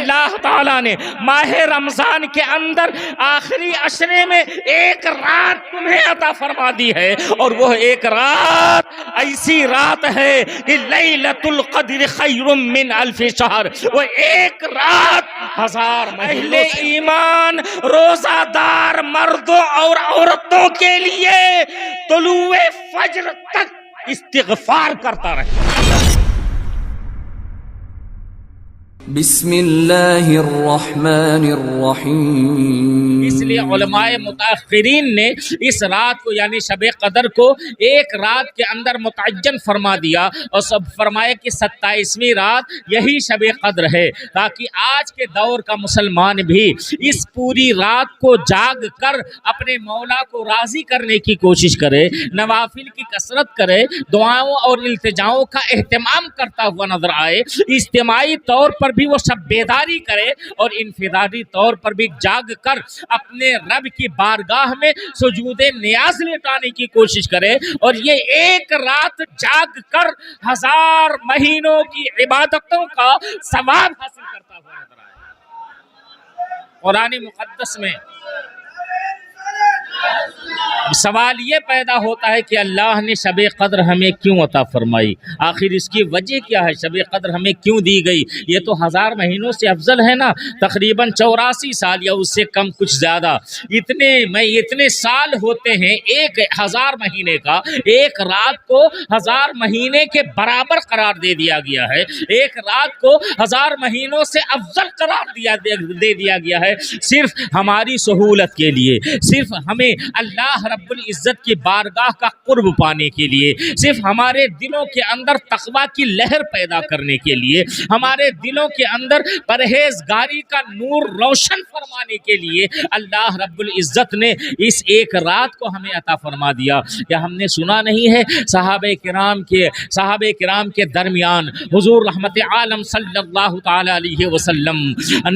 اللہ تعالیٰ نے ماہ رمضان کے اندر آخری عشرے میں ایک رات تمہیں عطا فرما دی ہے، اور وہ ایک رات ایسی رات ہے کہ لیلۃ القدر خیر من الف شہر، وہ ایک رات ہزار اہل ایمان روزہ دار مردوں اور عورتوں کے لیے طلوع فجر تک استغفار کرتا رہے۔ بسم اللہ الرحمن الرحیم۔ اس لیے علماء متاخرین نے اس رات کو یعنی شب قدر کو ایک رات کے اندر متعین فرما دیا اور سب فرمایا کہ 27ویں رات یہی شب قدر ہے، تاکہ آج کے دور کا مسلمان بھی اس پوری رات کو جاگ کر اپنے مولا کو راضی کرنے کی کوشش کرے، نوافل کی کثرت کرے، دعاؤں اور التجاؤں کا اہتمام کرتا ہوا نظر آئے، اجتماعی طور پر بھی وہ سب بیداری کرے اور انفرادی طور پر بھی جاگ کر اپنے رب کی بارگاہ میں سجود نیاز لٹانے کی کوشش کرے، اور یہ ایک رات جاگ کر 1000 مہینوں کی عبادتوں کا ثواب حاصل کرتا ہوا نظر آئے۔ قرآن مقدس میں سوال یہ پیدا ہوتا ہے کہ اللہ نے شب قدر ہمیں کیوں عطا فرمائی، آخر اس کی وجہ کیا ہے، شب قدر ہمیں کیوں دی گئی؟ یہ تو 1000 مہینوں سے افضل ہے نا، تقریباً 84 سال یا اس سے کم کچھ زیادہ، اتنے سال ہوتے ہیں 1000 مہینے کا، ایک رات کو 1000 مہینے کے برابر قرار دے دیا گیا ہے، ایک رات کو 1000 مہینوں سے افضل قرار دے دیا گیا ہے، صرف ہماری سہولت کے لیے، صرف ہمیں اللہ رب العزت کی بارگاہ کا قرب پانے کے لیے، صرف ہمارے دلوں کے اندر تقویٰ کی لہر پیدا کرنے کے لیے، ہمارے دلوں کے اندر پرہیزگاری کا نور روشن فرمانے کے لیے اللہ رب العزت نے اس ایک رات کو ہمیں عطا فرما دیا۔ کیا ہم نے سنا نہیں ہے صحابہ کرام کے درمیان حضور رحمت عالم صلی اللہ تعالی علیہ وسلم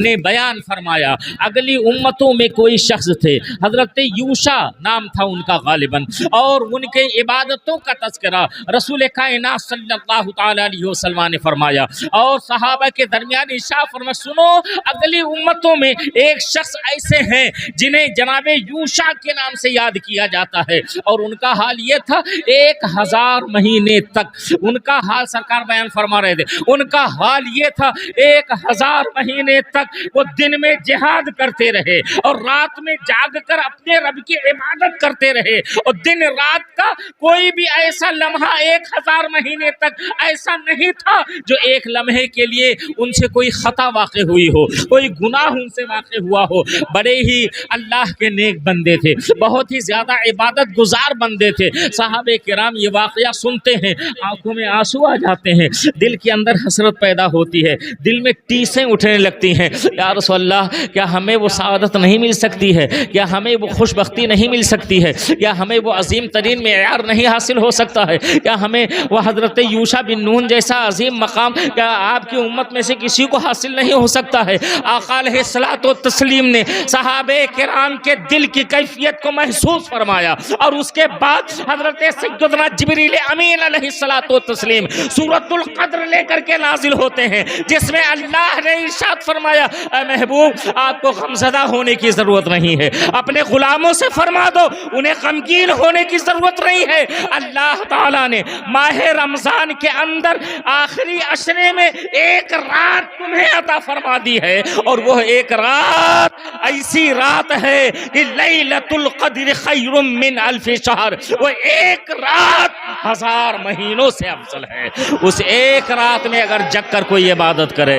نے بیان فرمایا، اگلی امتوں میں کوئی شخص تھے، حضرت یوشع نام تھا ان کا غالباً، اور ان کے عبادتوں کا تذکرہ رسول کائنات صلی اللہ تعالی علیہ وسلم نے فرمایا، اور صحابہ کے درمیان ارشاد فرمایا، سنو اگلی امتوں میں ایک شخص ایسے ہیں جنہیں جناب یوشع کے نام سے یاد کیا جاتا ہے، اور ان کا حال یہ تھا 1000 مہینے تک، ان کا حال سرکار بیان فرما رہے تھے، ان کا حال یہ تھا 1000 مہینے تک وہ دن میں جہاد کرتے رہے اور رات میں جاگ کر اپنے رب کی عبادت کرتے رہے، اور دن رات کا کوئی بھی ایسا لمحہ 1000 مہینے تک ایسا نہیں تھا جو ایک لمحے کے لیے ان سے کوئی خطا واقع ہوئی ہو، کوئی گناہ ان سے واقع ہوا ہو۔ بڑے ہی اللہ کے نیک بندے تھے، بہت ہی زیادہ عبادت گزار بندے تھے۔ صحابہ کرام یہ واقعہ سنتے ہیں، آنکھوں میں آنسو آ جاتے ہیں، دل کے اندر حسرت پیدا ہوتی ہے، دل میں ٹیسیں اٹھنے لگتی ہیں، یا رسول اللہ کیا ہمیں وہ سعادت نہیں مل سکتی ہے، کیا ہمیں وہ خوش بختی نہیں مل سکتی ہے، کیا ہمیں وہ عظیم ترین معیار نہیں حاصل ہو سکتا ہے، کیا ہمیں وہ حضرت یوشع بن نون جیسا عظیم مقام کیا آپ کی امت میں سے کسی کو حاصل نہیں ہو سکتا ہے؟ آقا علیہ الصلوۃ والتسلیم نے صحابہ کرام کے دل کی کیفیت کو محسوس فرمایا، اور اس کے بعد حضرت سیدنا جبریل امین علیہ الصلوۃ والتسلیم سورۃ القدر لے کر کے نازل ہوتے ہیں، جس میں اللہ نے ارشاد فرمایا، اے محبوب آپ کو غمزدہ ہونے کی ضرورت نہیں ہے، اپنے غلاموں سے فرما دو انہیں غمگین ہونے کی ضرورت نہیں ہے۔ اللہ تعالیٰ نے ماہ رمضان کے اندر آخری عشرے میں ایک رات تمہیں عطا فرما دی ہے، اور وہ ایک رات ایسی رات ہے کہ لیلۃ القدر خیر من الف شہر، وہ ایک رات 1000 مہینوں سے افضل ہے۔ اس ایک رات میں اگر جگ کر کوئی عبادت کرے،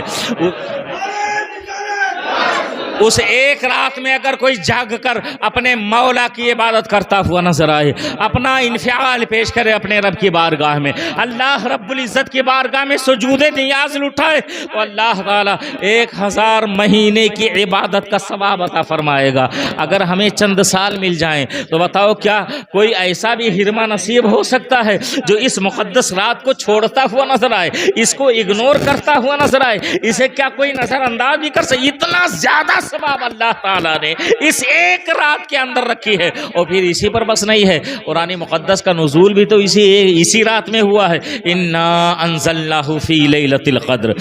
اس ایک رات میں اگر کوئی جاگ کر اپنے مولا کی عبادت کرتا ہوا نظر آئے، اپنا انفعال پیش کرے اپنے رب کی بارگاہ میں، اللہ رب العزت کی بارگاہ میں سجود نیاز اٹھائے، تو اللہ تعالیٰ 1000 مہینے کی عبادت کا ثواب عطا فرمائے گا۔ اگر ہمیں چند سال مل جائیں تو بتاؤ کیا کوئی ایسا بھی ہرما نصیب ہو سکتا ہے جو اس مقدس رات کو چھوڑتا ہوا نظر آئے، اس کو اگنور کرتا ہوا نظر آئے، اسے کیا کوئی نظر انداز بھی کر سکے؟ اتنا زیادہ اسباب اللہ تعالیٰ نے اس ایک رات کے اندر رکھی ہے۔ اور پھر اسی پر بس نہیں ہے، قرآن مقدس کا نزول بھی تو اسی رات میں ہوا ہے۔ انا انزلناہ فی لیلۃ القدر،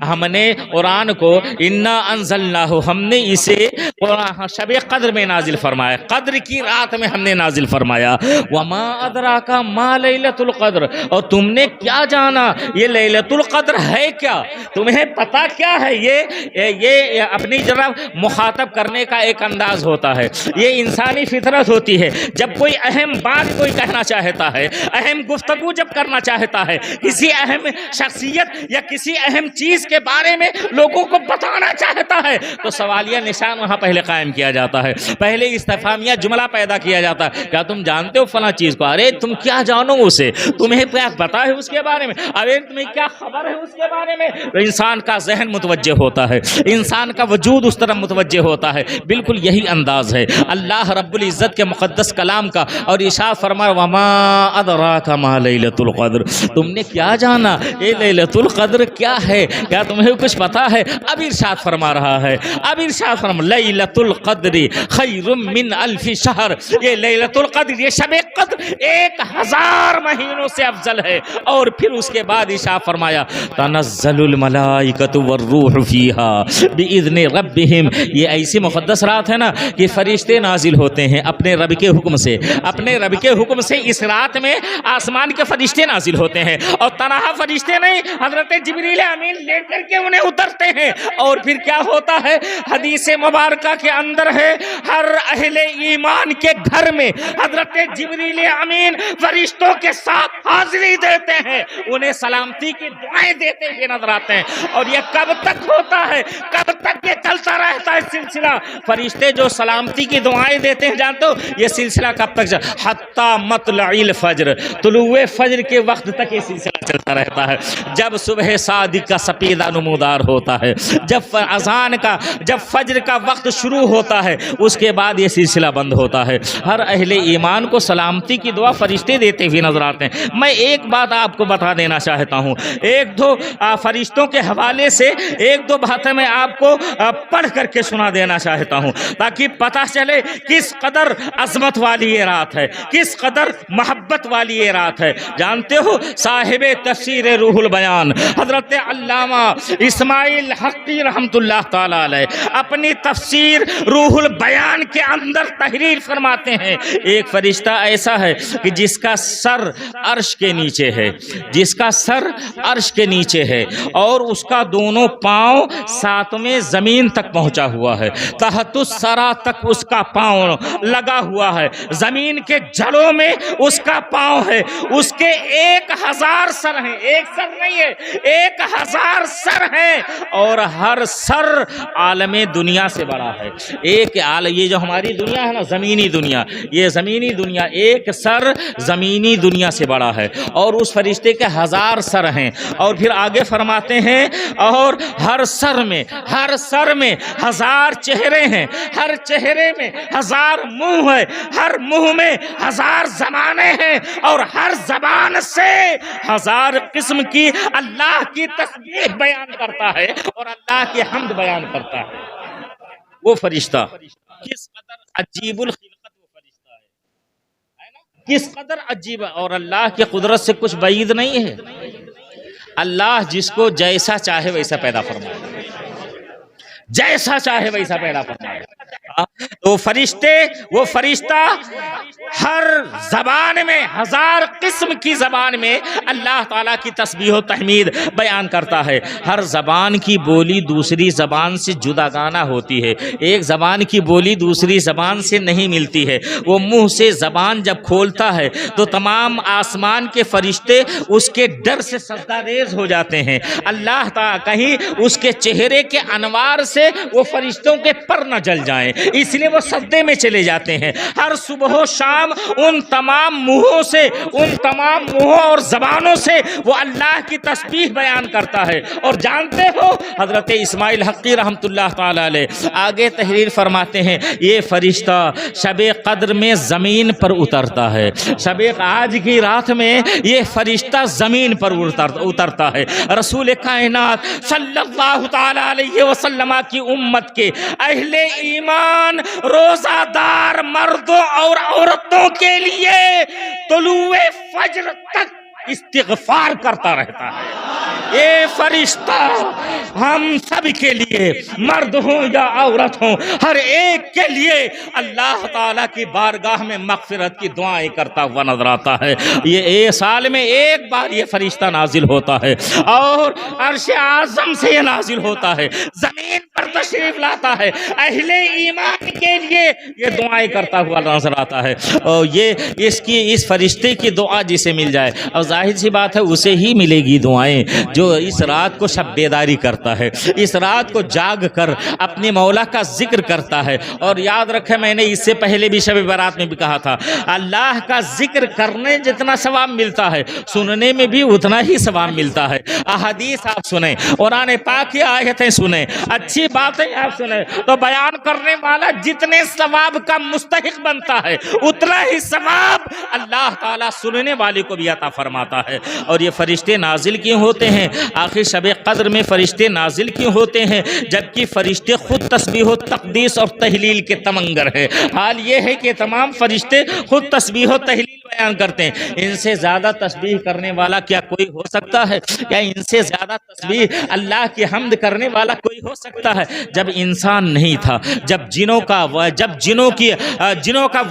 ہم نے قرآن کو انا انزلناہ، ہم نے اسے شب قدر میں نازل فرمایا، قدر کی رات میں ہم نے نازل فرمایا۔ وما ادراک ما لیلۃ القدر، اور تم نے کیا جانا یہ لیلۃ القدر ہے کیا، تمہیں پتا کیا ہے؟ یہ اپنی طرف مخاطب کرنے کا ایک انداز ہوتا ہے، یہ انسانی فطرت ہوتی ہے۔ جب کوئی اہم بات کوئی کہنا چاہتا ہے، اہم گفتگو جب کرنا چاہتا ہے، کسی اہم شخصیت یا کسی اہم چیز کے بارے میں لوگوں کو بتانا چاہتا ہے، تو سوالیہ نشان وہاں پہلے قائم کیا جاتا ہے، پہلے استفہامیہ جملہ پیدا کیا جاتا ہے، کیا تم جانتے ہو فلاں چیز کو؟ ارے تم کیا جانو اسے، تمہیں کیا پتا ہے اس کے بارے میں؟ ارے تمہیں کیا خبر ہے اس کے بارے میں؟ تو انسان کا ذہن متوجہ ہوتا ہے، انسان کا وجود اس طرح متوجہ ہوتا ہے۔ بالکل یہی انداز ہے اللہ رب العزت کے مقدس کلام کا، اور ارشاد فرمایا وما ادراک ما لیلۃ القدر، تم نے کیا جانا یہ لیلۃ القدر کیا ہے، کیا تمہیں کچھ پتا ہے؟ اب ارشاد فرما رہا ہے، اب ارشاد فرما لیلۃ القدر خیر من الف شہر، یہ لیلۃ القدر، یہ شب قدر 1000 مہینوں سے افضل ہے۔ اور پھر اس کے بعد ارشاد فرمایا تنزل الملائکۃ والروح فیہا باذن ربہم، یہ ایسی مقدس رات ہے نا کہ فرشتے نازل ہوتے ہیں اپنے رب کے حکم سے، اپنے رب کے حکم سے اس رات میں آسمان کے فرشتے نازل ہوتے ہیں، اور تنہا فرشتے نہیں، حضرت جبریل امین لے کر کے انہیں اترتے ہیں۔ اور پھر کیا ہوتا ہے؟ حدیث مبارکہ کے اندر ہے ہر اہل ایمان کے گھر میں حضرت جبریل امین فرشتوں کے ساتھ حاضری دیتے ہیں، انہیں سلامتی کی دعائیں دیتے ہوئے نظر آتے ہیں۔ اور یہ کب تک ہوتا ہے؟ کب تک یہ چلتا رہتا ہے سلسلہ؟ فرشتے جو سلامتی کی دعائیں دیتے ہیں، جانتے ہو یہ سلسلہ کب تک حتی مطلع الفجر، طلوع فجر کے وقت تک یہ سلسلہ چلتا رہتا ہے۔ جب صبح صادق کا سپیدہ نمودار ہوتا ہے، جب اذان کا، جب فجر کا وقت شروع ہوتا ہے، اس کے بعد یہ سلسلہ بند ہوتا ہے۔ ہر اہل ایمان کو سلامتی کی دعا فرشتے دیتے ہوئے نظر آتے ہیں۔ میں ایک بات آپ کو بتا دینا چاہتا ہوں، ایک دو فرشتوں کے حوالے سے ایک دو باتیں میں آپ کو پڑھ کر کے سنا دینا چاہتا ہوں، تاکہ پتہ چلے کس قدر عظمت والی یہ رات ہے، کس قدر محبت والی یہ رات ہے۔ جانتے ہو صاحب تفسیر روح البیان حضرت علامہ اسماعیل حقی رحمت اللہ تعالیٰ علیہ اپنی تفسیر روح البیان کے اندر تحریر فرماتے ہیں، ایک فرشتہ ایسا ہے کہ جس کا سر عرش کے نیچے ہے، جس کا سر عرش کے نیچے ہے، اور اس کا دونوں پاؤں ساتویں زمین تک پہنچا ہوا ہے، تحت الثری تک اس کا پاؤں لگا ہوا ہے، زمین کے جڑوں میں اس کا پاؤں ہے، اس کے 1000 سر ہیں، ایک سر نہیں ہے، 1000 سر ہیں، اور ہر سر عالم دنیا سے بڑا ہے۔ ایک یہ جو ہماری دنیا ہے نا، زمینی دنیا، یہ زمینی دنیا، ایک سر زمینی دنیا سے بڑا ہے، اور اس فرشتے کے 1000 سر ہیں۔ اور پھر آگے فرماتے ہیں اور ہر سر میں 1000 چہرے ہیں، ہر چہرے میں 1000 منہ ہے، ہر منہ میں 1000 زبانیں ہیں، اور ہر زبان سے 1000 قسم کی اللہ کی تسبیح بیان کرتا ہے اور اللہ کی حمد بیان کرتا ہے۔ وہ فرشتہ کس قدر عجیب الخلقت وہ فرشتہ ہے نا، کس قدر عجیب ہے، اور اللہ کی قدرت سے کچھ بعید نہیں ہے۔ اللہ جس کو جیسا چاہے ویسا پیدا فرمائے، جیسا چاہے ویسا پیدا فرمائے۔ تو وہ فرشتہ ہر زبان میں 1000 قسم کی زبان میں اللہ تعالیٰ کی تسبیح و تحمید بیان کرتا ہے۔ ہر زبان کی بولی دوسری زبان سے جداگانہ ہوتی ہے، ایک زبان کی بولی دوسری زبان سے نہیں ملتی ہے۔ وہ منہ سے زبان جب کھولتا ہے تو تمام آسمان کے فرشتے اس کے ڈر سے سجدہ ریز ہو جاتے ہیں۔ اللہ تعالیٰ کہیں اس کے چہرے کے انوار سے وہ فرشتوں کے پر نہ جل جائیں، اس لیے وہ سجدے میں چلے جاتے ہیں۔ ہر صبح و شام ان تمام منہوں سے، ان تمام منہوں اور زبانوں سے وہ اللہ کی تسبیح بیان کرتا ہے۔ اور جانتے ہو حضرت اسماعیل حقی رحمت اللہ تعالی علیہ آگے تحریر فرماتے ہیں، یہ فرشتہ شب قدر میں زمین پر اترتا ہے، آج کی رات میں یہ فرشتہ زمین پر اترتا ہے۔ رسول کائنات صلی اللہ تعالی علیہ وسلم کی امت کے اہل ایمان روزہ دار مردوں اور عورتوں کے لیے طلوع فجر تک استغفار کرتا رہتا ہے۔ اے فرشتہ ہم سب کے لیے، مرد ہوں یا عورت ہوں، ہر ایک کے لیے اللہ تعالیٰ کی بارگاہ میں مغفرت کی دعائیں کرتا ہوا نظر آتا ہے۔ یہ سال میں ایک بار یہ فرشتہ نازل ہوتا ہے اور عرش اعظم سے یہ نازل ہوتا ہے، زمین پر تشریف لاتا ہے، اہل ایمان کے لیے یہ دعائیں کرتا ہوا نظر آتا ہے۔ اور یہ اس فرشتے کی دعا جسے مل جائے، اور ظاہر سی بات ہے اسے ہی ملے گی دعائیں جو اس رات کو شب بیداری کرتا ہے، اس رات کو جاگ کر اپنے مولا کا ذکر کرتا ہے۔ اور یاد رکھیں، میں نے اس سے پہلے بھی شب برات میں بھی کہا تھا، اللہ کا ذکر کرنے جتنا ثواب ملتا ہے سننے میں بھی اتنا ہی ثواب ملتا ہے۔ احادیث آپ سنیں، قرآن پاک کی آیتیں سنیں، اچھی باتیں آپ سنیں، تو بیان کرنے والا جتنے ثواب کا مستحق بنتا ہے اتنا ہی ثواب اللہ تعالیٰ سننے والے کو بھی عطا فرماتا ہے۔ اور یہ فرشتے نازل کیوں ہوتے ہیں؟ آخر شب قدر میں فرشتے نازل کیوں ہوتے ہیں جبکہ فرشتے خود تسبیح و تقدیس اور تحلیل کے تمنگر ہیں؟ حال یہ ہے کہ تمام فرشتے خود تسبیح و تحلیل بیان کرتے ہیں۔ ان سے زیادہ تسبیح کرنے والا کیا کوئی ہو سکتا ہے؟ کیا ان سے زیادہ تسبیح اللہ کی حمد کرنے والا کوئی ہو سکتا ہے؟ جب انسان نہیں تھا، جب جنوں کا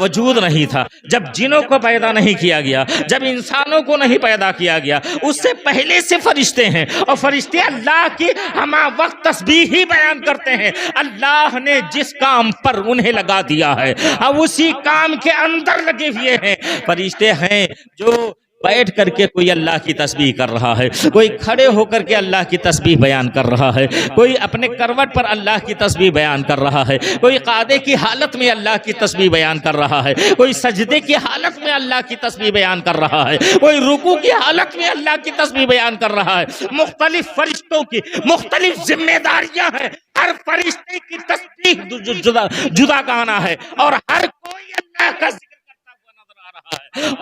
وجود نہیں تھا، جب جنوں کو پیدا نہیں کیا گیا، جب انسانوں کو نہیں پیدا کیا گیا، اس سے پہلے سے فرشتے ہیں، اور فرشتے اللہ کی ہمہ وقت تسبیح ہی بیان کرتے ہیں۔ اللہ نے جس کام پر انہیں لگا دیا ہے اب اسی کام کے اندر لگے ہوئے ہیں۔ فرشتے ہیں جو بیٹھ کر کے کوئی اللہ کی تسبیح کر رہا ہے، کوئی کھڑے ہو کر کے اللہ کی تسبیح بیان کر رہا ہے، کوئی اپنے کروٹ پر اللہ کی تسبیح بیان کر رہا ہے، کوئی قعدے کی حالت میں اللہ کی تسبیح بیان کر رہا ہے، کوئی سجدے کی حالت میں اللہ کی تسبیح بیان کر رہا ہے، کوئی رکوع کی حالت میں اللہ کی تسبیح بیان کر رہا ہے۔ مختلف فرشتوں کی مختلف ذمہ داریاں ہیں، ہر فرشتے کی تسبیح جدا گانا ہے، اور ہر کوئی اللہ کا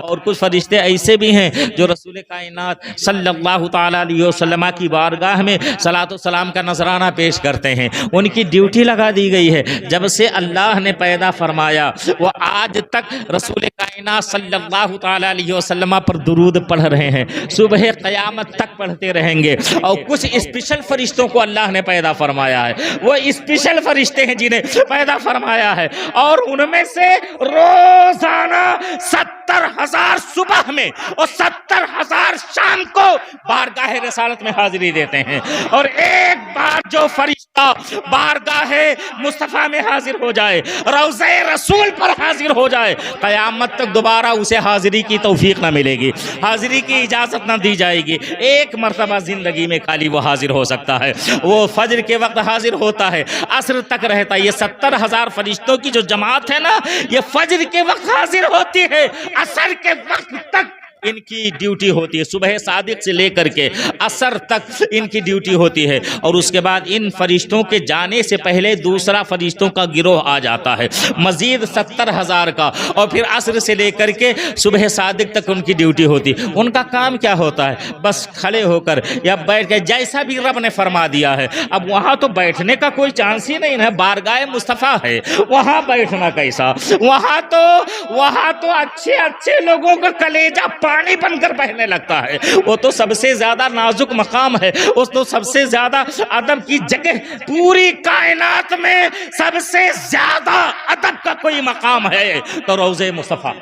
اور کچھ فرشتے ایسے بھی ہیں جو رسول کائنات صلی اللہ تعالیٰ علیہ وسلم کی بارگاہ میں صلاۃ و سلام کا نذرانہ پیش کرتے ہیں۔ ان کی ڈیوٹی لگا دی گئی ہے، جب سے اللہ نے پیدا فرمایا وہ آج تک رسول کائنات صلی اللہ تعالیٰ علیہ وسلم پر درود پڑھ رہے ہیں، صبح قیامت تک پڑھتے رہیں گے۔ اور کچھ اسپیشل فرشتوں کو اللہ نے پیدا فرمایا ہے، وہ اسپیشل فرشتے ہیں جنہیں پیدا فرمایا ہے، اور ان میں سے روزانہ 70,000 صبح میں اور 70,000 شام کو بارگاہ رسالت میں حاضری دیتے ہیں۔ اور ایک بار جو فرشتہ بارگاہ مصطفیٰ میں حاضر ہو جائے، روضہ رسول پر حاضر ہو جائے، قیامت تک دوبارہ اسے حاضری کی توفیق نہ ملے گی، حاضری کی اجازت نہ دی جائے گی۔ ایک مرتبہ زندگی میں خالی وہ حاضر ہو سکتا ہے، وہ فجر کے وقت حاضر ہوتا ہے، عصر تک رہتا ہے۔ یہ 70,000 فرشتوں کی جو جماعت ہے نا، یہ فجر کے وقت حاضر ہوتی ہے، عصر کے وقت تک ان کی ڈیوٹی ہوتی ہے، صبح صادق سے لے کر کے عصر تک ان کی ڈیوٹی ہوتی ہے۔ اور اس کے بعد ان فرشتوں کے جانے سے پہلے دوسرا فرشتوں کا گروہ آ جاتا ہے، مزید 70,000 کا، اور پھر عصر سے لے کر کے صبح صادق تک ان کی ڈیوٹی ہوتی ہے۔ ان کا کام کیا ہوتا ہے؟ بس کھڑے ہو کر یا بیٹھ کے، جیسا بھی رب نے فرما دیا ہے۔ اب وہاں تو بیٹھنے کا کوئی چانس ہی نہیں ہے، بارگاہ مصطفیٰ ہے، وہاں بیٹھنا کیسا؟ وہاں تو اچھے لوگوں کا کلیجہ پانی بن کر بہنے لگتا ہے۔ وہ تو سب سے زیادہ نازک مقام ہے، اس تو سب سے زیادہ ادب کی جگہ، پوری کائنات میں سب سے زیادہ ادب کا کوئی مقام ہے تو روضہ مصطفیٰ۔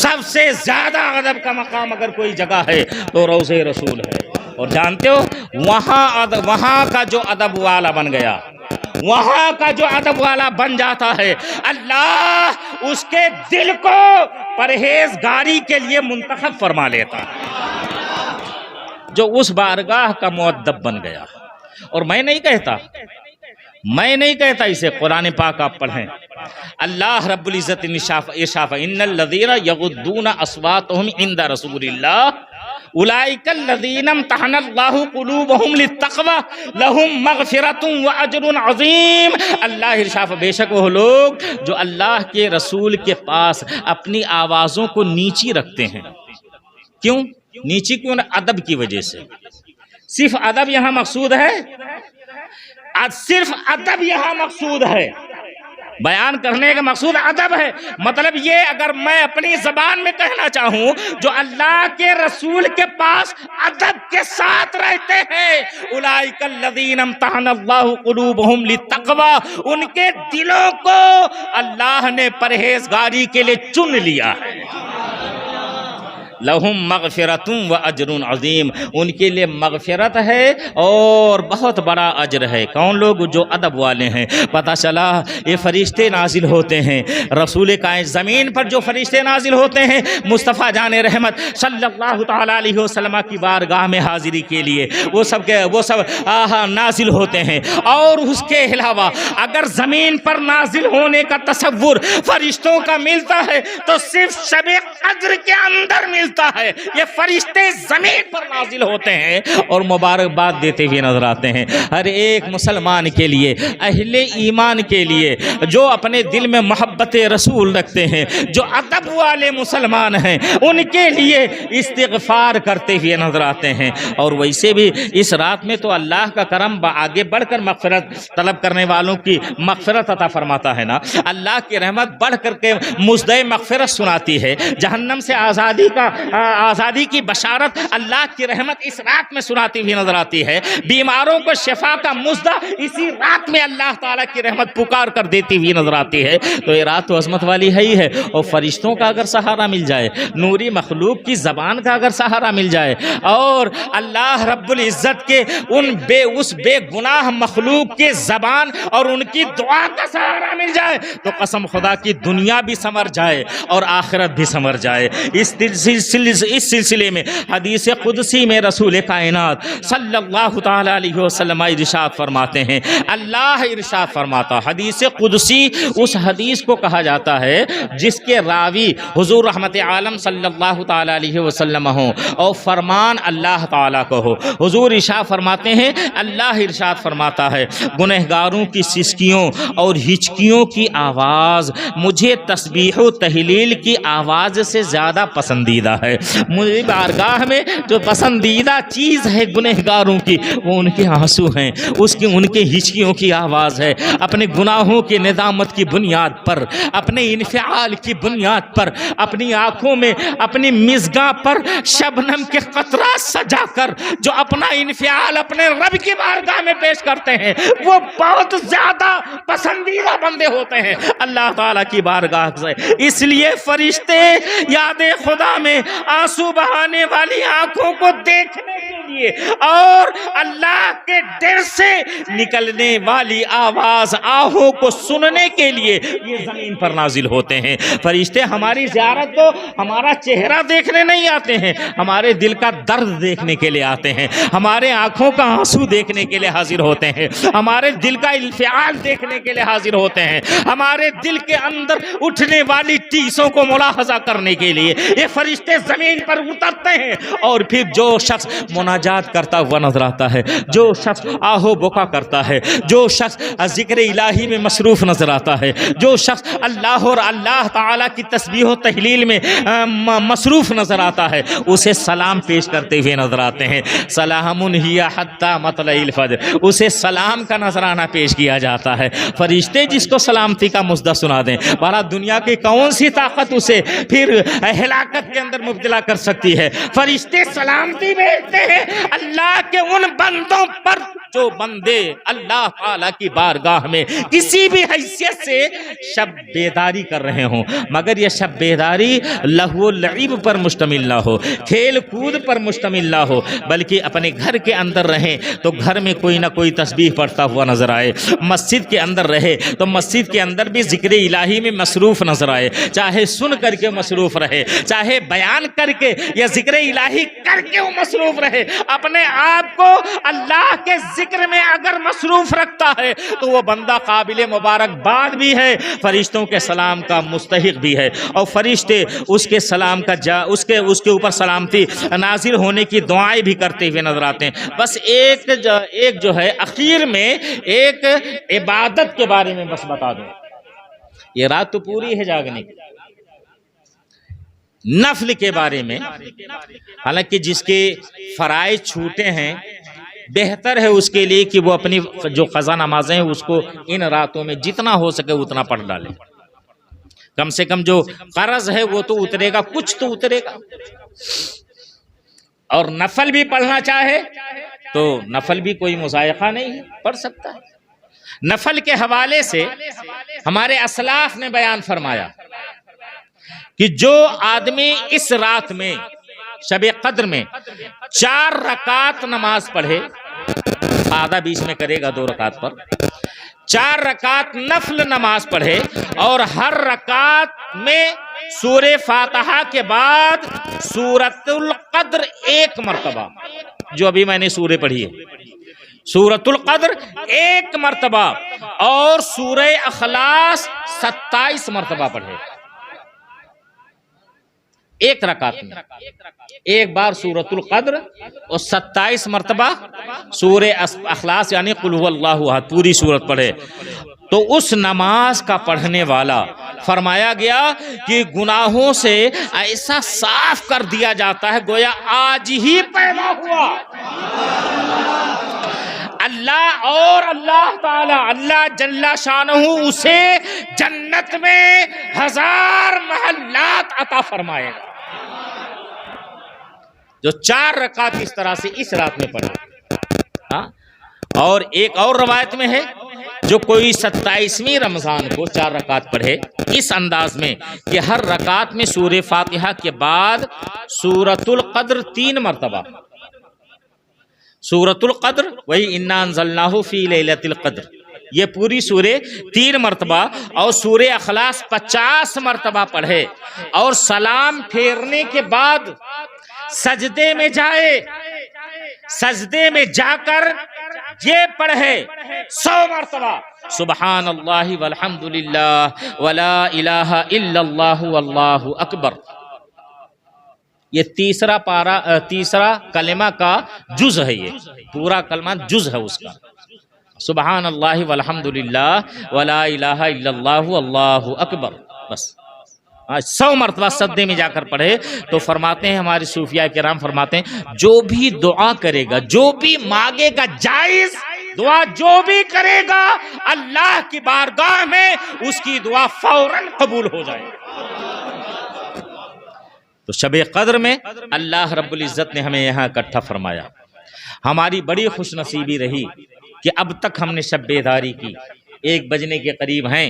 سب سے زیادہ ادب کا مقام اگر کوئی جگہ ہے تو روضہ رسول ہے۔ اور جانتے ہو وہاں کا جو ادب والا بن گیا، وہاں کا جو ادب والا بن جاتا ہے، اللہ اس کے دل کو پرہیزگاری کے لیے منتخب فرما لیتا ہے، جو اس بارگاہ کا مؤدب بن گیا۔ اور میں نہیں کہتا اسے، قرآن پاک آپ پڑھیں، اللہ رب العزت ارشاد ان الذین یغضون اصواتهم عند رسول اللہ اولئک الذین امتحن اللہ قلوبهم للتقوی لهم مغفرۃ واجر عظیم۔ اللہ ارشاد بے شک وہ لوگ جو اللہ کے رسول کے پاس اپنی آوازوں کو نیچی رکھتے ہیں۔ کیوں نیچی؟ کیوں؟ ادب کی وجہ سے۔ صرف ادب یہاں مقصود ہے؟ صرف ادب یہاں مقصود ہے، بیان کرنے کا مقصود ادب ہے۔ مطلب یہ اگر میں اپنی زبان میں کہنا چاہوں، جو اللہ کے رسول کے پاس ادب کے ساتھ رہتے ہیں، اولئک الذین امتحن اللہ قلوبہم للتقوی، ان کے دلوں کو اللہ نے پرہیزگاری کے لیے چن لیا ہے۔ لہم مغفرۃ و اجر عظیم، ان کے لیے مغفرت ہے اور بہت بڑا اجر ہے۔ کون لوگ؟ جو ادب والے ہیں۔ پتہ چلا یہ فرشتے نازل ہوتے ہیں، رسول کائنات زمین پر جو فرشتے نازل ہوتے ہیں مصطفیٰ جان رحمت صلی اللہ تعالیٰ علیہ وسلم کی بارگاہ میں حاضری کے لیے وہ سب نازل ہوتے ہیں۔ اور اس کے علاوہ اگر زمین پر نازل ہونے کا تصور فرشتوں کا ملتا ہے تو صرف شب قدر کے اندر ملتا ہے۔ یہ فرشتے زمین پر نازل ہوتے ہیں اور مبارکباد دیتے ہوئے نظر آتے ہیں ہر ایک مسلمان کے لیے، اہل ایمان کے لیے، جو اپنے دل میں محبت رسول رکھتے ہیں، جو ادب والے مسلمان ہیں، ان کے لیے استغفار کرتے ہوئے نظر آتے ہیں۔ اور ویسے بھی اس رات میں تو اللہ کا کرم آگے بڑھ کر مغفرت طلب کرنے والوں کی مغفرت عطا فرماتا ہے نا۔ اللہ کی رحمت بڑھ کر کے مزدہ مغفرت سناتی ہے، جہنم سے آزادی کی بشارت اللہ کی رحمت اس رات میں سناتی ہوئی نظر آتی ہے، بیماروں کو شفا کا مزدہ اسی رات میں اللہ تعالیٰ کی رحمت پکار کر دیتی ہوئی نظر آتی ہے۔ تو یہ رات تو عظمت والی ہے ہی ہے، اور فرشتوں کا اگر سہارا مل جائے، نوری مخلوق کی زبان کا اگر سہارا مل جائے، اور اللہ رب العزت کے اس بے گناہ مخلوق کے زبان اور ان کی دعا کا سہارا مل جائے، تو قسم خدا کی دنیا بھی سنور جائے اور آخرت بھی سنور جائے۔ اس سلسلے میں حدیث قدسی میں رسول کائنات صلی اللہ تعالی علیہ وسلم ارشاد فرماتے ہیں، اللہ ارشاد فرماتا، حدیث قدسی اس حدیث کو کہا جاتا ہے جس کے راوی حضور رحمت عالم صلی اللہ تعالی علیہ وسلم ہوں اور فرمان اللہ تعالیٰ کو ہو۔ حضور ارشاد فرماتے ہیں، اللہ ارشاد فرماتا ہے، گنہگاروں کی سسکیوں اور ہچکیوں کی آواز مجھے تسبیح و تہلیل کی آواز سے زیادہ پسندیدہ ہے۔ مجھے بارگاہ میں جو پسندیدہ چیز ہے گنہگاروں کی، وہ ان کے آنسو ہیں، ان کے ہچکیوں کی آواز ہے۔ اپنے گناہوں کی ندامت کی بنیاد پر، اپنے انفعال کی بنیاد پر، اپنی آنکھوں میں اپنی مزگاں پر شبنم کے قطرات سجا کر جو اپنا انفعال اپنے رب کی بارگاہ میں پیش کرتے ہیں، وہ بہت زیادہ پسندیدہ بندے ہوتے ہیں اللہ تعالیٰ کی بارگاہ سے۔ اس لیے فرشتے یاد خدا میں آنسو بہانے والی آنکھوں کو دیکھنے کے لیے اور اللہ کے ڈر سے نکلنے والی آواز آہوں کو سننے کے لیے یہ زمین پر نازل ہوتے ہیں۔ فرشتے ہماری زیارت کو ہمارا چہرہ دیکھنے نہیں آتے ہیں، ہمارے دل کا درد دیکھنے کے لیے آتے ہیں، ہمارے آنکھوں کا آنسو دیکھنے کے لیے حاضر ہوتے ہیں، ہمارے دل کا انفعال دیکھنے کے لیے حاضر ہوتے ہیں، ہمارے دل کے اندر اٹھنے والی ٹیسوں کو ملاحظہ کرنے کے لیے یہ فرشتے زمین پر اترتے ہیں۔ اور پھر جو شخص مناجات کرتا ہوا نظر آتا ہے، جو شخص آہو بکا کرتا ہے، جو شخص ذکر الہی میں مصروف نظر آتا ہے، جو شخص اللہ اور اللہ تعالیٰ کی تسبیح و تہلیل میں مصروف نظر آتا ہے، اسے سلام پیش کرتے ہوئے نظر آتے ہیں۔ سلام ہی حتی مطلع الفجر، اسے سلام کا نذرانہ پیش کیا جاتا ہے۔ فرشتے جس کو سلامتی کا مزدہ سنا دیں، بارہ دنیا کی کون سی طاقت اسے پھر ہلاکت کے اندر مبتلا کر سکتی ہے؟ فرشتے سلامتی بھیجتے ہیں اللہ کے ان بندوں پر جو بندے اللہ تعالیٰ کی بارگاہ میں کسی بھی حیثیت سے شب بیداری کر رہے ہوں، مگر یہ شب بیداری لہو و لعب پر مشتمل نہ ہو، کھیل کود پر مشتمل نہ ہو، بلکہ اپنے گھر کے اندر رہیں تو گھر میں کوئی نہ کوئی تسبیح پڑھتا ہوا نظر آئے، مسجد کے اندر رہے تو مسجد کے اندر بھی ذکر الہی میں مصروف نظر آئے، چاہے سن کر کے مصروف رہے، چاہے بیان کر کے یا ذکر الہی کر کے وہ مصروف رہے، اپنے آپ کو اللہ کے ذکر میں اگر مصروف رکھتا ہے تو وہ بندہ قابل مبارکباد بھی ہے، فرشتوں کے سلام کا مستحق بھی ہے، اور فرشتے اس کے سلام کا اس کے اوپر سلامتی نازل ہونے کی دعائیں بھی کرتے ہوئے نظر آتے ہیں۔ بس ایک جو ہے اخیر میں ایک عبادت کے بارے میں بس بتا دوں، یہ رات تو پوری ہے جاگنے کی، نفل کے بارے میں، حالانکہ جس کے فرائض چھوٹے ہیں، بہتر ہے اس کے لیے کہ وہ اپنی جو قضا نمازیں ہیں اس کو ان راتوں میں جتنا ہو سکے اتنا پڑھ ڈالے. کم سے کم جو قرض ہے وہ تو اترے گا، کچھ تو اترے گا. اور نفل بھی پڑھنا چاہے تو نفل بھی کوئی مضائقہ نہیں ہے، پڑھ سکتا ہے. نفل کے حوالے سے ہمارے اسلاف نے بیان فرمایا کہ جو آدمی اس رات میں شب قدر میں 4 رکعت نماز پڑھے، آدھا بیچ میں کرے گا 2 رکعت پر، 4 رکعت نفل نماز پڑھے اور ہر رکعت میں سورہ فاتحہ کے بعد سورۃ القدر 1 مرتبہ، جو ابھی میں نے سورہ پڑھی ہے سورۃ القدر 1 مرتبہ، اور سورہ اخلاص 27 مرتبہ پڑھے. ایک رکعت میں ایک بار سورۃ القدر اور 27 مرتبہ سورہ اخلاص یعنی قل هو اللہ احد پوری سورت پڑھے. تو اس نماز کا پڑھنے والا فرمایا گیا کہ گناہوں سے ایسا صاف کر دیا جاتا ہے گویا آج ہی پیدا ہوا. اللہ اور اللہ تعالی اللہ جل شانہ اسے جنت میں 1000 محلات عطا فرمائے گا جو 4 رکعت اس طرح سے اس رات میں پڑھے. اور ایک اور روایت میں ہے جو کوئی 27ویں رمضان کو 4 رکعت پڑھے اس انداز میں کہ ہر رکعت میں سورہ فاتحہ کے بعد سورۃ القدر 3 مرتبہ، سورۃ القدر وہی انا انزلناہ فی لیلۃ القدر یہ پوری سورہ 3 مرتبہ، اور سورہ اخلاص 50 مرتبہ پڑھے، اور سلام پھیرنے کے بعد سجدے میں جائے، سجدے میں جا کر یہ پڑھے 100 مرتبہ سبحان اللہ والحمد للہ ولا الہ الا اللہ واللہ اکبر. یہ تیسرا کلمہ کا جز ہے، یہ پورا کلمہ جز ہے اس کا، سبحان اللہ والحمد للہ ولا الہ الا اللہ واللہ اکبر. بس 100 مرتبہ سجدے میں جا کر پڑھے. تو فرماتے ہیں ہمارے صوفیاء کرام فرماتے ہیں جو بھی دعا کرے گا، جو بھی مانگے گا، جائز دعا جو بھی کرے گا، اللہ کی بارگاہ میں اس کی دعا فوراً قبول ہو جائے. تو شب قدر میں اللہ رب العزت نے ہمیں یہاں اکٹھا فرمایا. ہماری بڑی خوش نصیبی رہی کہ اب تک ہم نے شب بیداری کی، 1 بجنے کے قریب ہیں.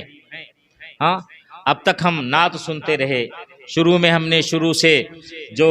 اب تک ہم نعت سنتے رہے. شروع میں ہم نے شروع سے جو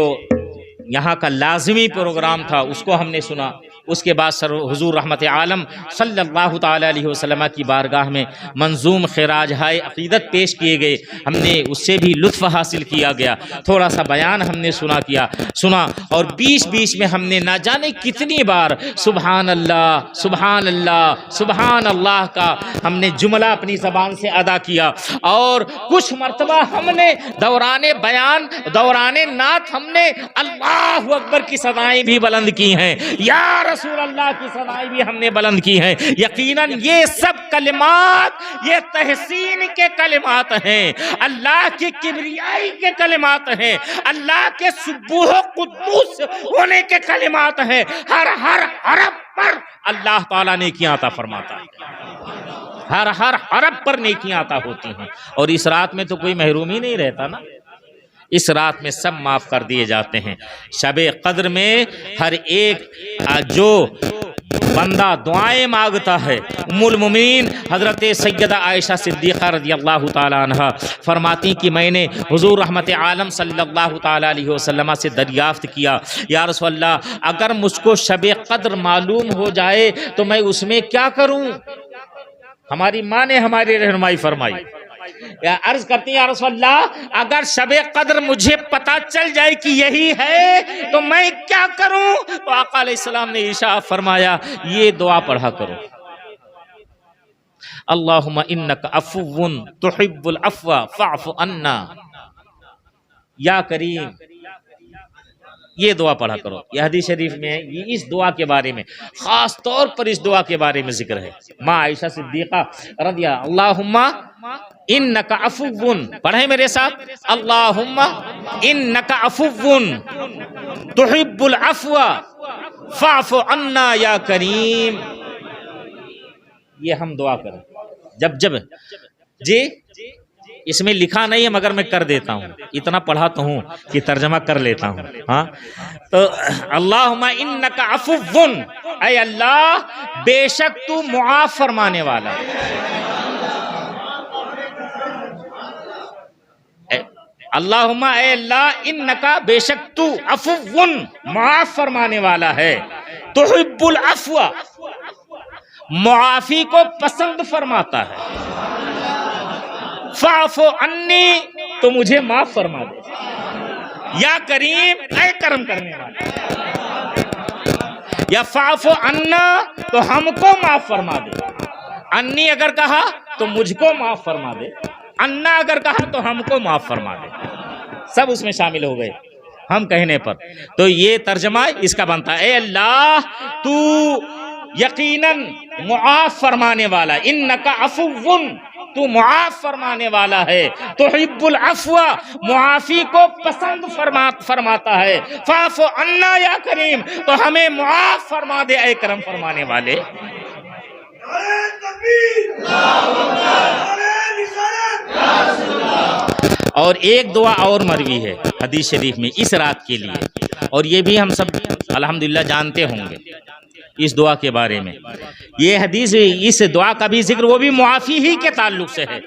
یہاں کا لازمی پروگرام تھا اس کو ہم نے سنا. اس کے بعد حضور رحمت عالم صلی اللہ تعالی علیہ وسلم کی بارگاہ میں منظوم خراج ہائے عقیدت پیش کیے گئے. ہم نے اس سے بھی لطف حاصل کیا گیا. تھوڑا سا بیان ہم نے سنا اور بیچ میں ہم نے نہ جانے کتنی بار سبحان اللہ سبحان اللہ سبحان اللہ کا ہم نے جملہ اپنی زبان سے ادا کیا. اور کچھ مرتبہ ہم نے دوران بیان دوران نعت ہم نے اللہ اکبر کی صدائیں بھی بلند کی ہیں، یا رسول اللہ کی صدائیں بھی ہم نے بلند کی ہیں. یقیناً یہ سب کلمات یہ تحسین کے کلمات ہیں، اللہ کی کبریائی کے کلمات ہیں، اللہ کے سبوح و قدوس ہونے کے کلمات ہیں. ہر حرف پر اللہ تعالیٰ نیکیاں عطا فرماتا ہے، ہر حرف پر نیکیاں عطا ہوتی ہیں. اور اس رات میں تو کوئی محروم ہی نہیں رہتا نا، اس رات میں سب معاف کر دیے جاتے ہیں. شب قدر میں ہر ایک جو بندہ دعائیں مانگتا ہے، ام المومنین حضرت سیدہ عائشہ صدیقہ رضی اللہ تعالی عنہ فرماتی کہ میں نے حضور رحمت عالم صلی اللہ تعالی علیہ وسلم سے دریافت کیا، یا رسول اللہ اگر مجھ کو شب قدر معلوم ہو جائے تو میں اس میں کیا کروں؟ ہماری ماں نے ہماری رہنمائی فرمائی. عرض کرتی ہیں یا رسول اللہ اگر شب قدر مجھے پتا چل جائے کہ یہی ہے تو میں کیا کروں؟ تو آقا علیہ السلام نے ارشاد فرمایا یہ دعا پڑھا کرو، اللہم انک عفو تحب العفو فاعف عنا. یا کریم یہ دعا پڑھا کرو. یہ حدیث شریف میں ہے. یہ اس دعا کے بارے میں خاص طور پر اس دعا کے بارے میں ذکر ہے. ماں عائشہ صدیقہ رضی اللہم انک عفو، پڑھیں میرے ساتھ، اللہم انک عفو تحب العفو فاعف عنا یا کریم. یہ ہم دعا کریں جب جی اس میں لکھا نہیں ہے مگر میں کر دیتا ہوں، اتنا پڑھاتا ہوں کہ ترجمہ کر لیتا ہوں. ہاں تو اللہم انک عفو، اے اللہ بے شک تو معاف فرمانے والا. اللہم اے اللہ انکا بے شک تو عفو معاف فرمانے والا ہے، تحب العفو معافی کو پسند فرماتا ہے، فاعف عنی تو مجھے معاف فرما دے، یا کریم اے کرم کرنے والا، یا فاعف عنا تو ہم کو معاف فرما دے. انی اگر کہا تو مجھ کو معاف فرما دے، انا اگر کہا تو ہم کو معاف فرما دے. سب اس میں شامل ہو گئے ہم کہنے پر. تو یہ ترجمہ اس کا بنتا ہے، اے اللہ تو یقیناً معاف فرمانے والا، انکا عفو تو معاف فرمانے والا ہے، تحب العفو معافی کو پسند فرماتا ہے، فاعف عنا یا کریم تو ہمیں معاف فرما دے اے کرم فرمانے والے. اور ایک دعا اور مروی ہے حدیث شریف میں اس رات کے لیے، اور یہ بھی ہم سب الحمدللہ جانتے ہوں گے اس دعا کے بارے میں. یہ حدیث اس دعا کا بھی ذکر وہ بھی معافی ہی کے تعلق سے ہے.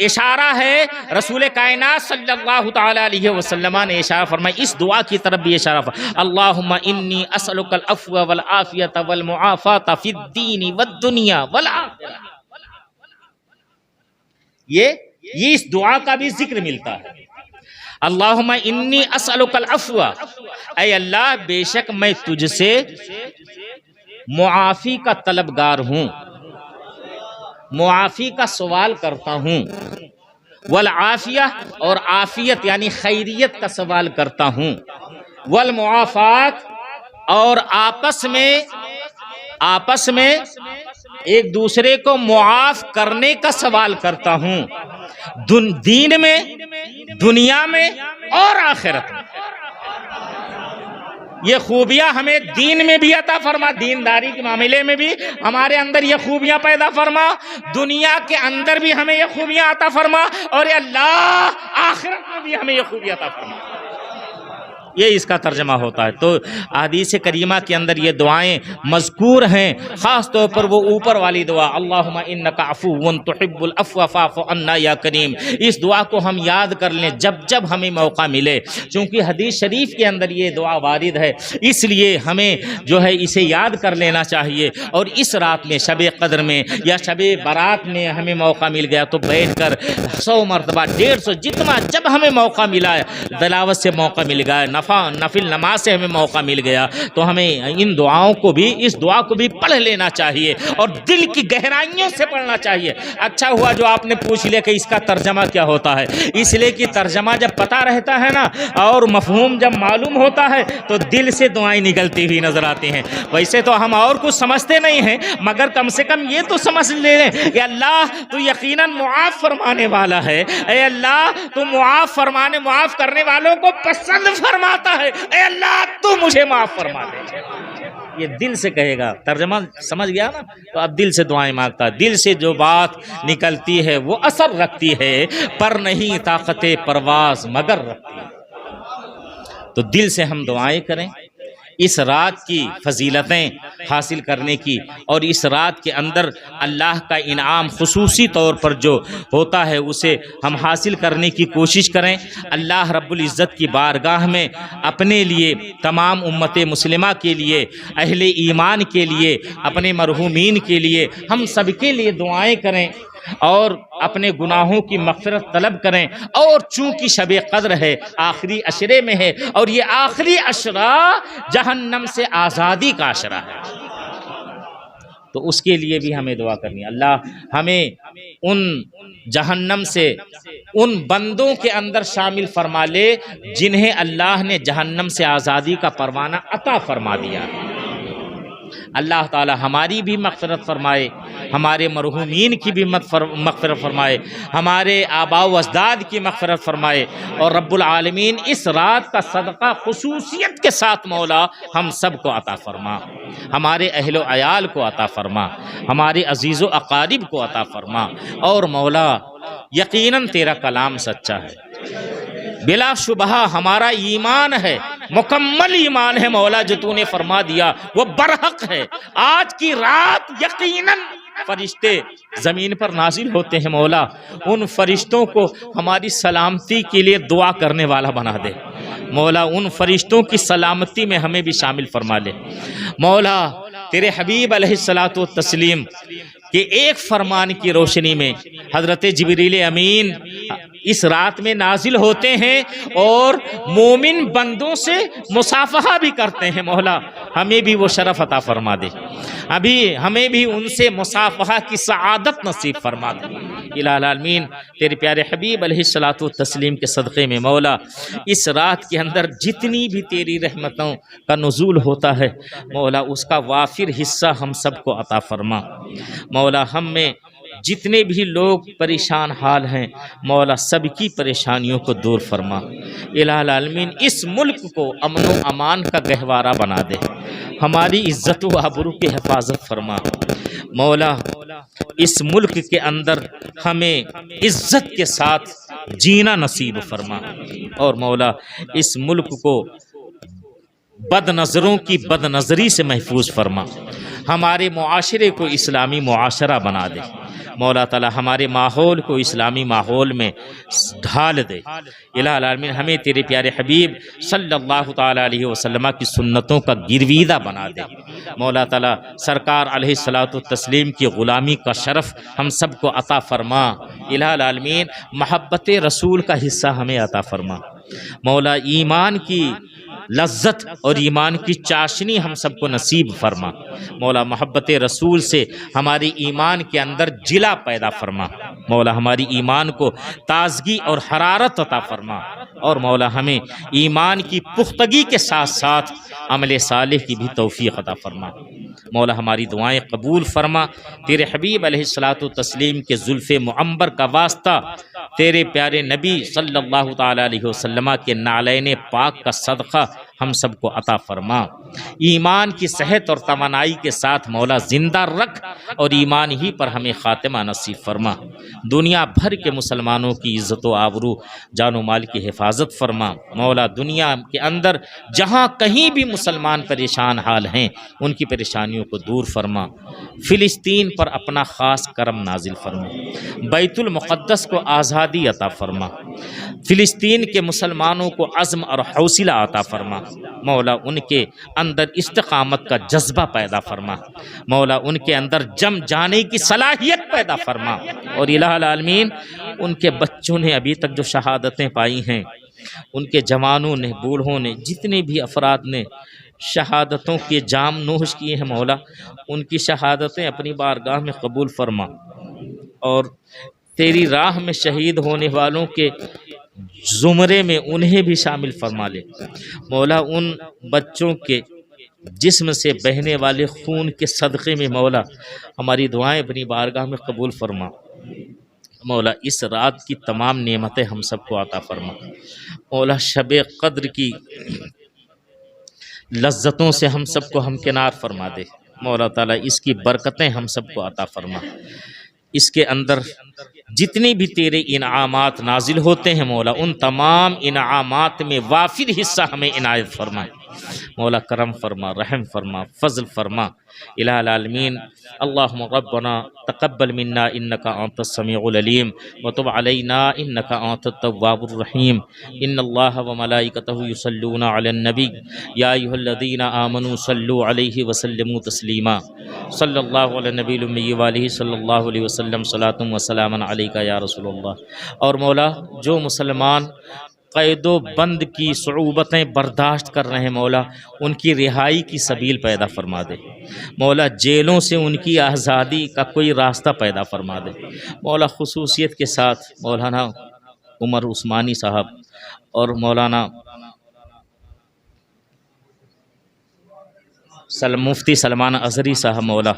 اشارہ ہے رسول کائنات صلی اللہ تعالی علیہ وسلم نے اشارہ فرمایا، اس دعا کی طرف بھی اشارہ فرمایا، اللہم انی اسألک العفو والعافیۃ والمعافاۃ فی الدین والدنیا والآخرہ. یہ اس دعا کا بھی ذکر ملتا ہے. اللہم انی اسألک العفو، اے اللہ بے شک میں تجھ سے معافی کا طلبگار ہوں، معافی کا سوال کرتا ہوں، والعافیہ اور عافیت یعنی خیریت کا سوال کرتا ہوں، والمعافات اور آپس میں ایک دوسرے کو معاف کرنے کا سوال کرتا ہوں، دین میں، دنیا میں اور آخرت میں. یہ خوبیاں ہمیں دین میں بھی عطا فرما، دینداری کے معاملے میں بھی ہمارے اندر یہ خوبیاں پیدا فرما، دنیا کے اندر بھی ہمیں یہ خوبیاں عطا فرما، اور اے اللہ آخرت میں بھی ہمیں یہ خوبیاں عطا فرما. یہ اس کا ترجمہ ہوتا ہے. تو احادیث کریمہ کے اندر یہ دعائیں مذکور ہیں، خاص طور پر وہ اوپر والی دعا اللہم انکا عفو تحب العفو فاعف عنا یا کریم. اس دعا کو ہم یاد کر لیں جب ہمیں موقع ملے، چونکہ حدیث شریف کے اندر یہ دعا وارد ہے، اس لیے ہمیں جو ہے اسے یاد کر لینا چاہیے. اور اس رات میں شب قدر میں یا شب برات میں ہمیں موقع مل گیا تو بیٹھ کر 100 مرتبہ 150 جتنا جب ہمیں موقع ملا ہے، تلاوت سے موقع مل گیا، نفل نماز سے ہمیں موقع مل گیا، تو ہمیں ان دعاؤں کو بھی، اس دعا کو بھی پڑھ لینا چاہیے اور دل کی گہرائیوں سے پڑھنا چاہیے. اچھا ہوا جو آپ نے پوچھ لیا کہ اس کا ترجمہ کیا ہوتا ہے، اس لیے کہ ترجمہ جب پتہ رہتا ہے نا اور مفہوم جب معلوم ہوتا ہے تو دل سے دعائیں نکلتی ہوئی نظر آتی ہیں. ویسے تو ہم اور کچھ سمجھتے نہیں ہیں، مگر کم سے کم یہ تو سمجھ لیں کہ اللہ تو یقیناً معاف فرمانے والا ہے، اے اللہ تو معاف کرنے والوں کو پسند فرماتا ہے، اے اللہ تو مجھے معاف فرما دے. یہ دل سے کہے گا، ترجمہ سمجھ گیا نا؟ تو اب دل سے دعائیں مانگتا ہے. دل سے جو بات نکلتی ہے وہ اثر رکھتی ہے، پر نہیں طاقت پرواز مگر رکھتی ہے. تو دل سے ہم دعائیں کریں اس رات کی فضیلتیں حاصل کرنے کی، اور اس رات کے اندر اللہ کا انعام خصوصی طور پر جو ہوتا ہے اسے ہم حاصل کرنے کی کوشش کریں. اللہ رب العزت کی بارگاہ میں اپنے لیے، تمام امت مسلمہ کے لیے، اہل ایمان کے لیے، اپنے مرحومین کے لیے، ہم سب کے لیے دعائیں کریں اور اپنے گناہوں کی مغفرت طلب کریں. اور چونکہ شب قدر ہے، آخری عشرے میں ہے، اور یہ آخری عشرہ جہنم سے آزادی کا عشرہ ہے. تو اس کے لیے بھی ہمیں دعا کرنی ہے۔ اللہ ہمیں ان جہنم سے ان بندوں کے اندر شامل فرما لے جنہیں اللہ نے جہنم سے آزادی کا پروانہ عطا فرما دیا۔ اللہ تعالی ہماری بھی مغفرت فرمائے، ہمارے مرحومین کی بھی مغفرت فرمائے، ہمارے آباء و اجداد کی مغفرت فرمائے، اور رب العالمین اس رات کا صدقہ خصوصیت کے ساتھ مولا ہم سب کو عطا فرما، ہمارے اہل و عیال کو عطا فرما، ہمارے عزیز و اقارب کو عطا فرما۔ اور مولا یقیناً تیرا کلام سچا ہے، بلا شبہ ہمارا ایمان ہے، مکمل ایمان ہے مولا، جو تو نے فرما دیا وہ برحق ہے۔ آج کی رات یقیناً فرشتے زمین پر نازل ہوتے ہیں مولا، ان فرشتوں کو ہماری سلامتی کے لیے دعا کرنے والا بنا دے مولا، ان فرشتوں کی سلامتی میں ہمیں بھی شامل فرما لے مولا۔ تیرے حبیب علیہ الصلاۃ والتسلیم کہ ایک فرمان کی روشنی میں حضرت جبریل امین اس رات میں نازل ہوتے ہیں اور مومن بندوں سے مصافحہ بھی کرتے ہیں مولا، ہمیں بھی وہ شرف عطا فرما دے، ابھی ہمیں بھی ان سے مصافحہ کی سعادت نصیب فرما دے۔ الہ العالمین تیرے پیارے حبیب علیہ الصلاۃ والتسلیم کے صدقے میں مولا اس رات کے اندر جتنی بھی تیری رحمتوں کا نزول ہوتا ہے مولا، اس کا وافر حصہ ہم سب کو عطا فرما مولا۔ ہم میں جتنے بھی لوگ پریشان حال ہیں مولا، سب کی پریشانیوں کو دور فرما۔ الہ العالمین اس ملک کو امن و امان کا گہوارہ بنا دے، ہماری عزت و آبرو کی حفاظت فرما مولا۔ اس ملک کے اندر ہمیں عزت کے ساتھ جینا نصیب فرما، اور مولا اس ملک کو بد نظروں کی بد نظری سے محفوظ فرما، ہمارے معاشرے کو اسلامی معاشرہ بنا دے مولا تعالی، ہمارے ماحول کو اسلامی ماحول میں ڈھال دے۔ الہ العالمین ہمیں تیرے پیارے حبیب صلی اللہ تعالی علیہ وسلم کی سنتوں کا گرویدہ بنا دے مولا تعالی، سرکار علیہ الصلاۃ والتسلیم کی غلامی کا شرف ہم سب کو عطا فرما۔ الہ العالمین محبت رسول کا حصہ ہمیں عطا فرما مولا، ایمان کی لذت اور ایمان کی چاشنی ہم سب کو نصیب فرما مولا، محبت رسول سے ہماری ایمان کے اندر جلا پیدا فرما مولا، ہماری ایمان کو تازگی اور حرارت عطا فرما، اور مولا ہمیں ایمان کی پختگی کے ساتھ ساتھ عمل صالح کی بھی توفیق عطا فرما مولا، ہماری دعائیں قبول فرما۔ تیرے حبیب علیہ الصلاۃ والتسلیم کے زلف معمبر کا واسطہ، تیرے پیارے نبی صلی اللہ تعالی علیہ وسلم کے نعلین پاک کا صدقہ ہم سب کو عطا فرما، ایمان کی صحت اور توانائی کے ساتھ مولا زندہ رکھ، اور ایمان ہی پر ہمیں خاتمہ نصیب فرما۔ دنیا بھر کے مسلمانوں کی عزت و آبرو جان و مال کی حفاظت فرما مولا، دنیا کے اندر جہاں کہیں بھی مسلمان پریشان حال ہیں ان کی پریشانیوں کو دور فرما، فلسطین پر اپنا خاص کرم نازل فرما، بیت المقدس کو آزادی عطا فرما، فلسطین کے مسلمانوں کو عزم اور حوصلہ عطا فرما مولا، ان کے اندر استقامت کا جذبہ پیدا فرما مولا، ان کے اندر جم جانے کی صلاحیت پیدا فرما، اور الہ العالمین ان کے بچوں نے ابھی تک جو شہادتیں پائی ہیں، ان کے جوانوں نے، بوڑھوں نے، جتنے بھی افراد نے شہادتوں کے جام نوش کیے ہیں مولا، ان کی شہادتیں اپنی بارگاہ میں قبول فرما، اور تیری راہ میں شہید ہونے والوں کے زمرے میں انہیں بھی شامل فرما لے مولا، ان بچوں کے جسم سے بہنے والے خون کے صدقے میں مولا ہماری دعائیں اپنی بارگاہ میں قبول فرما مولا، اس رات کی تمام نعمتیں ہم سب کو عطا فرما مولا، شب قدر کی لذتوں سے ہم سب کو ہمکنار فرما دے مولا تعالیٰ، اس کی برکتیں ہم سب کو عطا فرما، اس کے اندر جتنے بھی تیرے انعامات نازل ہوتے ہیں مولا، ان تمام انعامات میں وافر حصہ ہمیں عنایت فرما مولا، کرم فرما، رحم فرما، فضل فرما الہ العالمین۔ اللہم ربنا تقبل منا انک انت السمیع العلیم وتب علینا انک انت التواب الرحیم، ان اللہ وملائکتہ یصلون علی النبی یا ایھا الذین آمنوا صلوا علیہ وسلموا تسلیما، صلی اللہ علی النبی الامی وآلہ صلی اللہ علیہ وسلم، صلاۃ و سلام علیک یا رسول اللہ۔ اور مولا، جو مسلمان قید و بند کی صعوبتیں برداشت کر رہے ہیں مولا، ان کی رہائی کی سبیل پیدا فرما دے مولا، جیلوں سے ان کی آزادی کا کوئی راستہ پیدا فرما دے مولا، خصوصیت کے ساتھ مولانا عمر عثمانی صاحب اور مولانا مفتی سلمان ازہری صاحب مولا،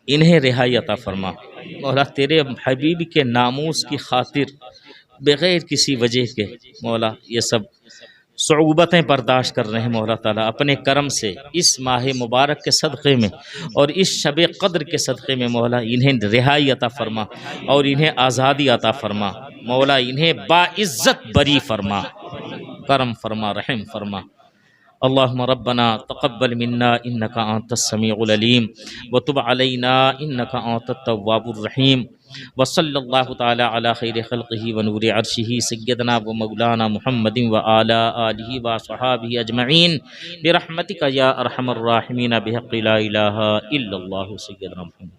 انہیں رہائی عطا فرما مولا، تیرے حبیب کے ناموس کی خاطر بغیر کسی وجہ کے مولا یہ سب صعوبتیں برداشت کر رہے ہیں مولا تعالیٰ، اپنے کرم سے اس ماہ مبارک کے صدقے میں اور اس شب قدر کے صدقے میں مولا انہیں رہائی عطا فرما اور انہیں آزادی عطا فرما مولا، انہیں باعزت بری فرما، کرم فرما، رحم فرما۔ اللهم ربنا تقبل منا انك انت السميع العليم وتب علينا انك انت التواب الرحيم، وصلى الله تعالى على خير خلقه ونور عرشه سيدنا ومولانا محمد وعلى آله وصحابه اجمعين برحمتك يا ارحم الراحمين بحق لا اله الا الله سيدنا محمد۔